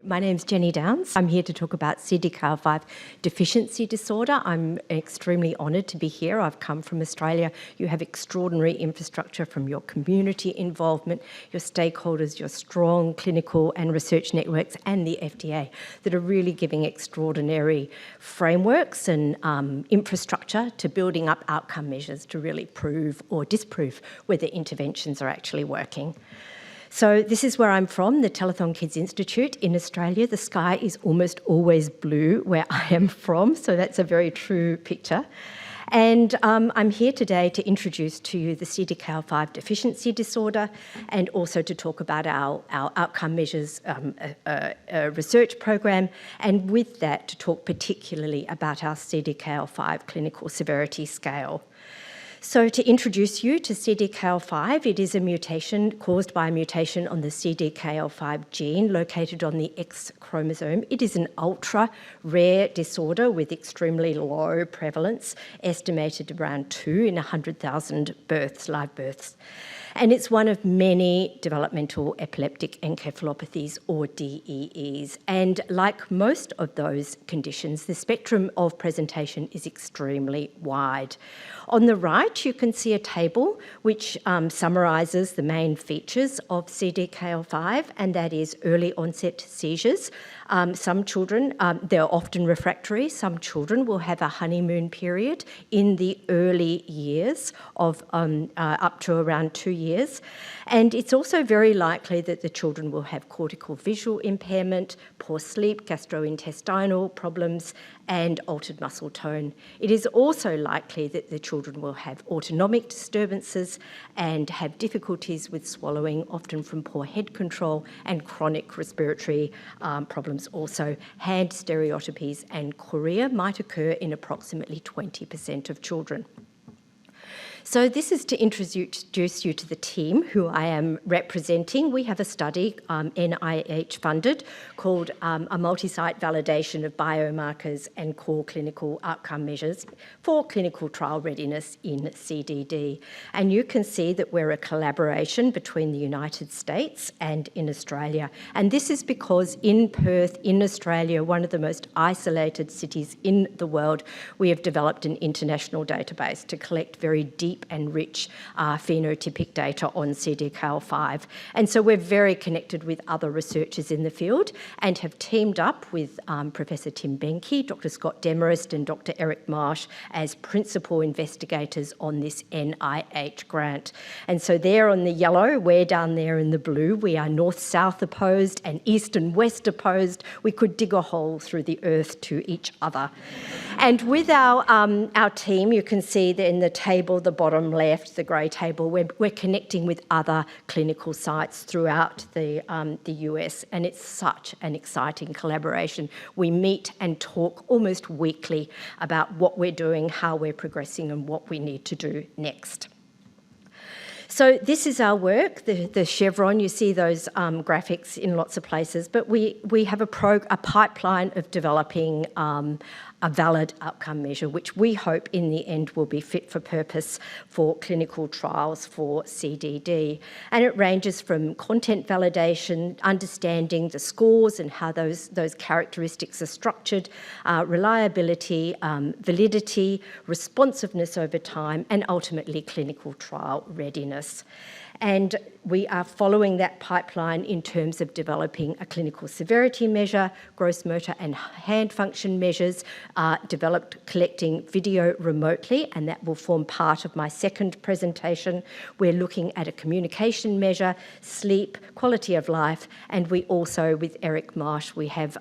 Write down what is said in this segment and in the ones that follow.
My name's Jenny Downs. I'm here to talk about CDKL5 Deficiency disorder. I'm extremely honoured to be here. I've come from Australia. You have extraordinary infrastructure from your community involvement, your stakeholders, your strong clinical and research networks, and the FDA that are really giving extraordinary frameworks and infrastructure to building up outcome measures to really prove or disprove whether interventions are actually working. So this is where I'm from, the Telethon Kids Institute in Australia. The sky is almost always blue where I am from, so that's a very true picture. And I'm here today to introduce to you the CDKL5 deficiency disorder and also to talk about our outcome measures research program, and with that to talk particularly about our CDKL5 clinical severity scale. So to introduce you to CDKL5, it is a mutation caused by a mutation on the CDKL5 gene located on the X chromosome. It is an ultra-rare disorder with extremely low prevalence, estimated around 2 in 100,000 births, live births. And it's one of many developmental epileptic encephalopathies, or DEEs. And like most of those conditions, the spectrum of presentation is extremely wide. On the right, you can see a table which summarises the main features of CDKL5, and that is early onset seizures. Some children, they're often refractory. Some children will have a honeymoon period in the early years of up to around 2 years. And it's also very likely that the children will have cortical visual impairment, poor sleep, gastrointestinal problems, and altered muscle tone. It is also likely that the children will have autonomic disturbances and have difficulties with swallowing, often from poor head control, and chronic respiratory problems also. Hand stereotypies and chorea might occur in approximately 20% of children. So this is to introduce you to the team who I am representing. We have a study, NIH funded, called a multi-site validation of biomarkers and core clinical outcome measures for clinical trial readiness in CDD. And you can see that we're a collaboration between the United States and in Australia. And this is because in Perth, in Australia, one of the most isolated cities in the world, we have developed an international database to collect very deep and rich phenotypic data on CDKL5. And so we're very connected with other researchers in the field and have teamed up with Professor Tim Benke, Dr. Scott Demarest and Dr. Eric Marsh as principal investigators on this NIH grant. And so they're on the yellow, we're down there in the blue. We are north-south opposed and east and west opposed. We could dig a hole through the earth to each other. And with our team, you can see that in the table, the bottom left, the grey table, we're connecting with other clinical sites throughout the US, and it's such an exciting collaboration. We meet and talk almost weekly about what we're doing, how we're progressing, and what we need to do next. So this is our work, the chevron. You see those graphics in lots of places, but we have a pipeline of developing a valid outcome measure, which we hope in the end will be fit for purpose for clinical trials for CDD. And it ranges from content validation, understanding the scores and how those characteristics are structured, reliability, validity, responsiveness over time, and ultimately clinical trial readiness. And we are following that pipeline in terms of developing a clinical severity measure, gross motor and hand function measures, collecting video remotely, and that will form part of my second presentation. We're looking at a communication measure, sleep, quality of life, and we also, with Eric Marsh, we have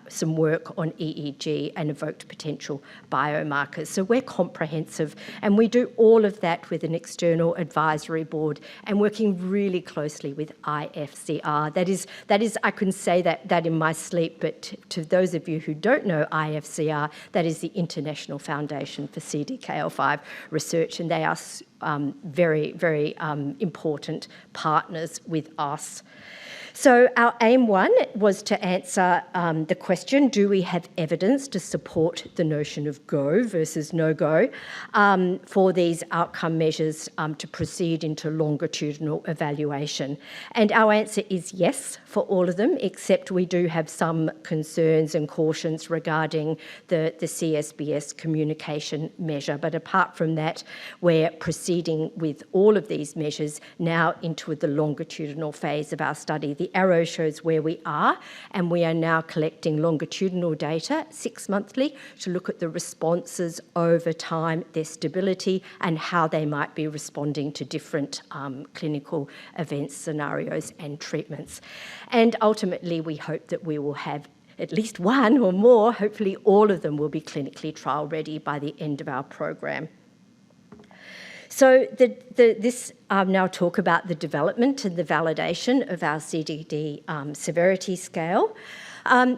some work on EEG and evoked potential biomarkers. So we're comprehensive, and we do all of that with an external advisory board and working really closely with IFCR. That is, I couldn't say that in my sleep, but to those of you who don't know IFCR, that is the International Foundation for CDKL5 Research, and they are very, very important partners with us. So our aim one was to answer the question, do we have evidence to support the notion of go versus no-go for these outcome measures to proceed into longitudinal evaluation? And our answer is yes for all of them, except we do have some concerns and cautions regarding the CSBS communication measure. But apart from that, we're proceeding with all of these measures now into the longitudinal phase of our study. The arrow shows where we are, and we are now collecting longitudinal data 6 monthly to look at the responses over time, their stability, and how they might be responding to different clinical events, scenarios, and treatments. And ultimately, we hope that we will have at least one or more, hopefully all of them will be clinically trial ready by the end of our program. So I'll now talk about the development and the validation of our CDD severity scale.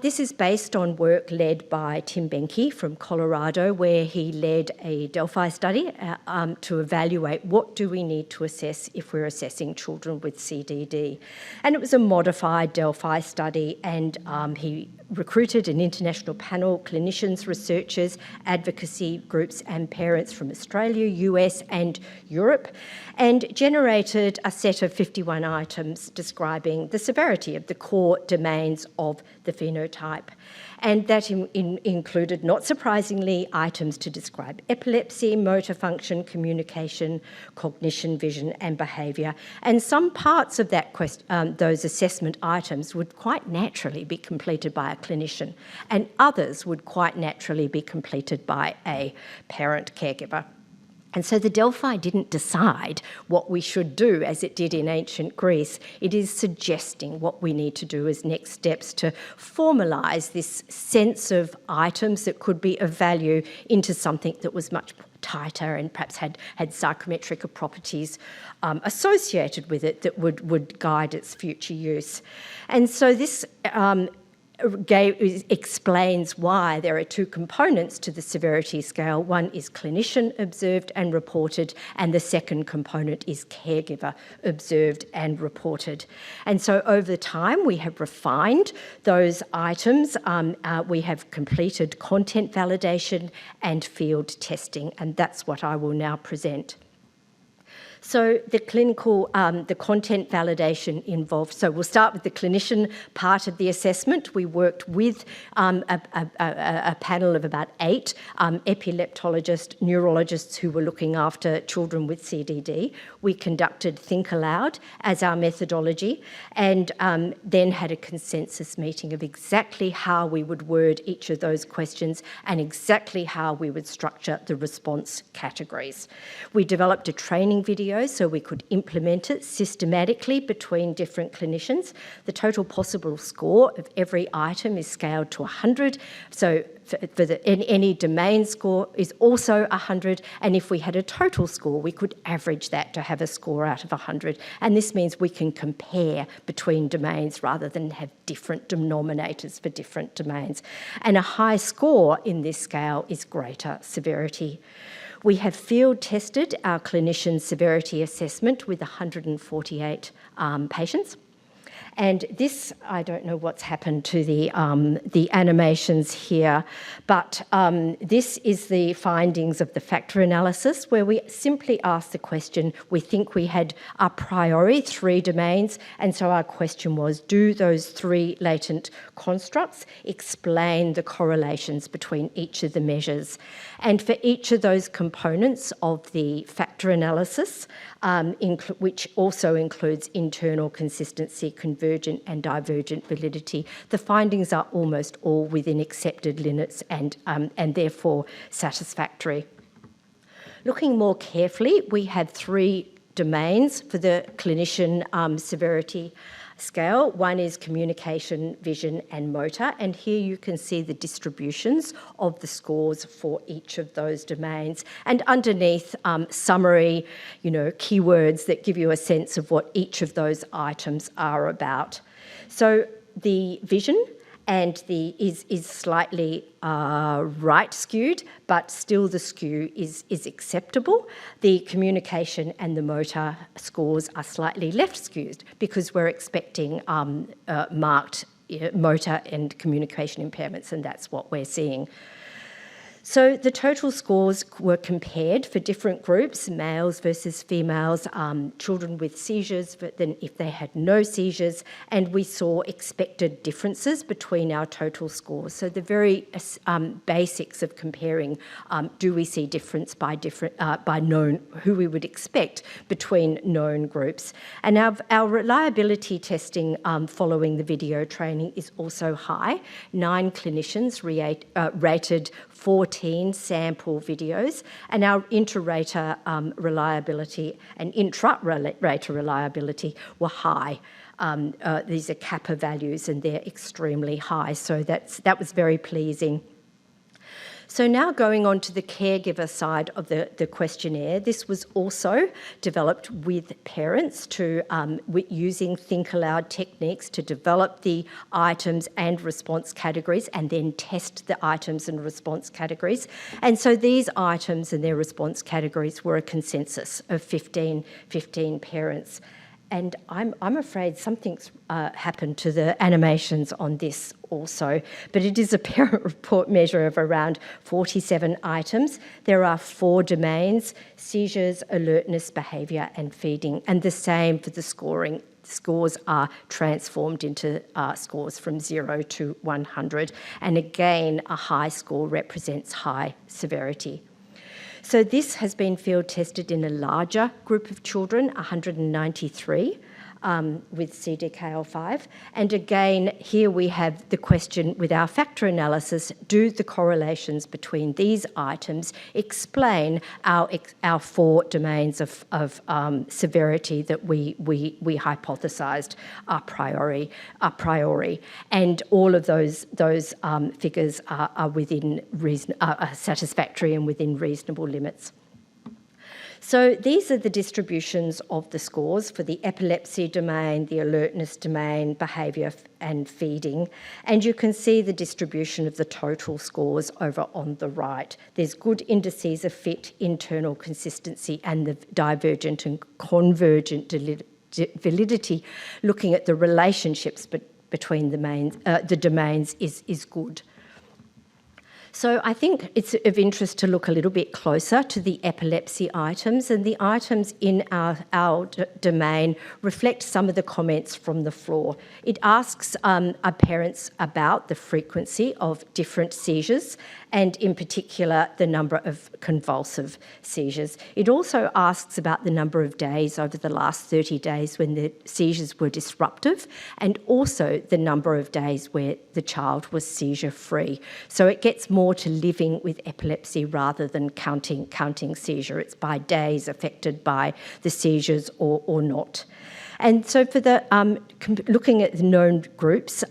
This is based on work led by Tim Benke from Colorado, where he led a Delphi study to evaluate what do we need to assess if we're assessing children with CDD. And it was a modified Delphi study, and he recruited an international panel, clinicians, researchers, advocacy groups and parents from Australia, US and Europe, and generated a set of 51 items describing the severity of the core domains of the phenotype. And that included, not surprisingly, items to describe epilepsy, motor function, communication, cognition, vision and behaviour. And some parts of that those assessment items would quite naturally be completed by a clinician, and others would quite naturally be completed by a parent caregiver. And so the Delphi didn't decide what we should do as it did in ancient Greece. It is suggesting what we need to do as next steps to formalise this sense of items that could be of value into something that was much tighter and perhaps had psychometric properties associated with it that would guide its future use. And so this explains why there are two components to the severity scale. One is clinician observed and reported, and the second component is caregiver observed and reported. And so over time, we have refined those items. We have completed content validation and field testing, and that's what I will now present. So the content validation involved, so we'll start with the clinician part of the assessment. We worked with a panel of about 8 epileptologists, neurologists who were looking after children with CDD. We conducted Think Aloud as our methodology, and then had a consensus meeting of exactly how we would word each of those questions and exactly how we would structure the response categories. We developed a training video so we could implement it systematically between different clinicians. The total possible score of every item is scaled to 100. So for any domain score is also 100. And if we had a total score, we could average that to have a score out of 100. And this means we can compare between domains rather than have different denominators for different domains. And a high score in this scale is greater severity. We have field tested our clinician severity assessment with 148 patients. And this, I don't know what's happened to the animations here, but this is the findings of the factor analysis, where we simply asked the question, we think we had a priori 3 domains, and so our question was, do those 3 latent constructs explain the correlations between each of the measures? And for each of those components of the factor analysis, which also includes internal consistency, convergent and divergent validity, the findings are almost all within accepted limits and therefore satisfactory. Looking more carefully, we have 3 domains for the clinician severity scale. One is communication, vision and motor, and here you can see the distributions of the scores for each of those domains, and underneath summary, keywords that give you a sense of what each of those items are about. So the vision and is slightly right skewed, but still the skew is acceptable. The communication and the motor scores are slightly left skewed because we're expecting marked motor and communication impairments, and that's what we're seeing. So the total scores were compared for different groups, males versus females, children with seizures, but then if they had no seizures, and we saw expected differences between our total scores. So the very basics of comparing, do we see difference by known, who we would expect between known groups. And our reliability testing following the video training is also high. 9 clinicians rated 14 sample videos, and our inter-rater reliability and intra-rater reliability were high. These are kappa values, and they're extremely high, so that was very pleasing. So now going on to the caregiver side of the questionnaire, this was also developed with parents using Think Aloud techniques to develop the items and response categories and then test the items and response categories. And so these items and their response categories were a consensus of 15 parents. And I'm afraid something's happened to the animations on this also, but it is a parent report measure of around 47 items. There are 4 domains: seizures, alertness, behaviour and feeding, and the same for the scoring. Scores are transformed into scores from 0 to 100, and again, a high score represents high severity. So this has been field tested in a larger group of children, 193, with CDKL5. And again, here we have the question with our factor analysis: do the correlations between these items explain our 4 domains of severity that we hypothesised a priori? And all of those figures are within are satisfactory and within reasonable limits. So these are the distributions of the scores for the epilepsy domain, the alertness domain, behaviour and feeding. And you can see the distribution of the total scores over on the right. There's good indices of fit, internal consistency, and the divergent and convergent validity, looking at the relationships between the domains is good. So I think it's of interest to look a little bit closer to the epilepsy items, and the items in our domain reflect some of the comments from the floor. It asks our parents about the frequency of different seizures, and in particular the number of convulsive seizures. It also asks about the number of days over the last 30 days when the seizures were disruptive, and also the number of days where the child was seizure-free. So it gets more to living with epilepsy rather than counting seizure. It's by days affected by the seizures or not. And so for the looking at the known groups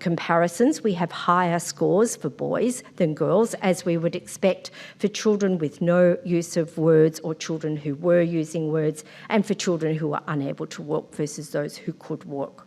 comparisons, we have higher scores for boys than girls, as we would expect for children with no use of words or children who were using words, and for children who were unable to walk versus those who could walk.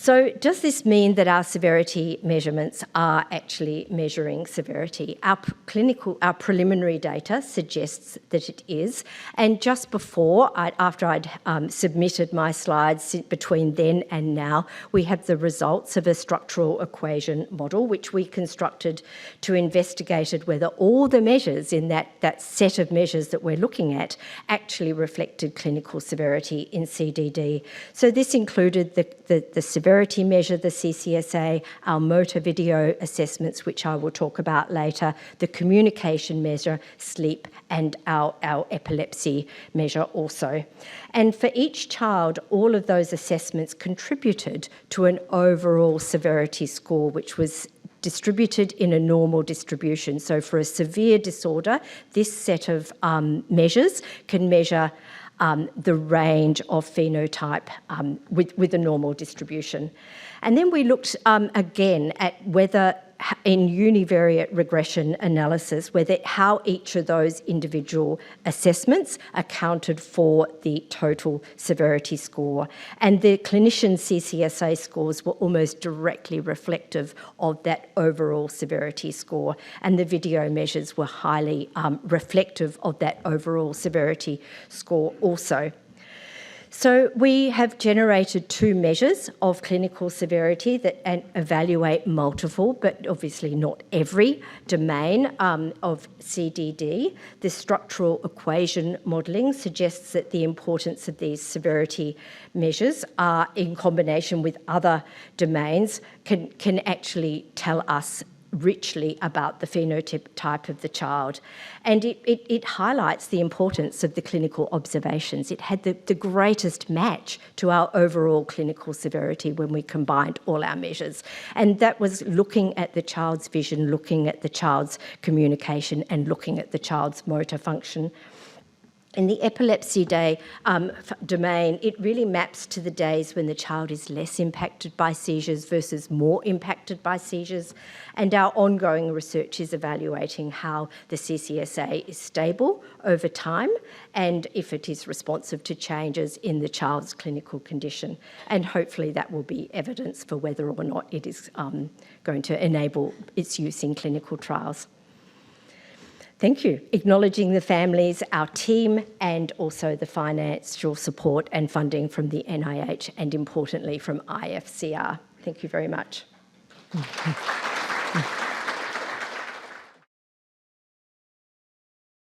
So does this mean that our severity measurements are actually measuring severity? Our preliminary data suggests that it is. And just before, after I'd submitted my slides between then and now, we have the results of a structural equation model, which we constructed to investigate whether all the measures in that set of measures that we're looking at actually reflected clinical severity in CDD. So this included the severity measure, the CCSA, our motor video assessments, which I will talk about later, the communication measure, sleep, and our epilepsy measure also. And for each child, all of those assessments contributed to an overall severity score, which was distributed in a normal distribution. So for a severe disorder, this set of measures can measure the range of phenotype with a normal distribution. And then we looked again at whether in univariate regression analysis how each of those individual assessments accounted for the total severity score. And the clinician CCSA scores were almost directly reflective of that overall severity score, and the video measures were highly reflective of that overall severity score also. So we have generated 2 measures of clinical severity that evaluate multiple, but obviously not every, domain of CDD. The structural equation modelling suggests that the importance of these severity measures are, in combination with other domains, can actually tell us richly about the phenotype of the child. And it highlights the importance of the clinical observations. It had the greatest match to our overall clinical severity when we combined all our measures. And that was looking at the child's vision, looking at the child's communication, and looking at the child's motor function. In the epilepsy domain, it really maps to the days when the child is less impacted by seizures versus more impacted by seizures. And our ongoing research is evaluating how the CCSA is stable over time and if it is responsive to changes in the child's clinical condition. And hopefully that will be evidence for whether or not it is going to enable its use in clinical trials. Thank you. Acknowledging the families, our team, and also the financial support and funding from the NIH and, importantly, from IFCR. Thank you very much.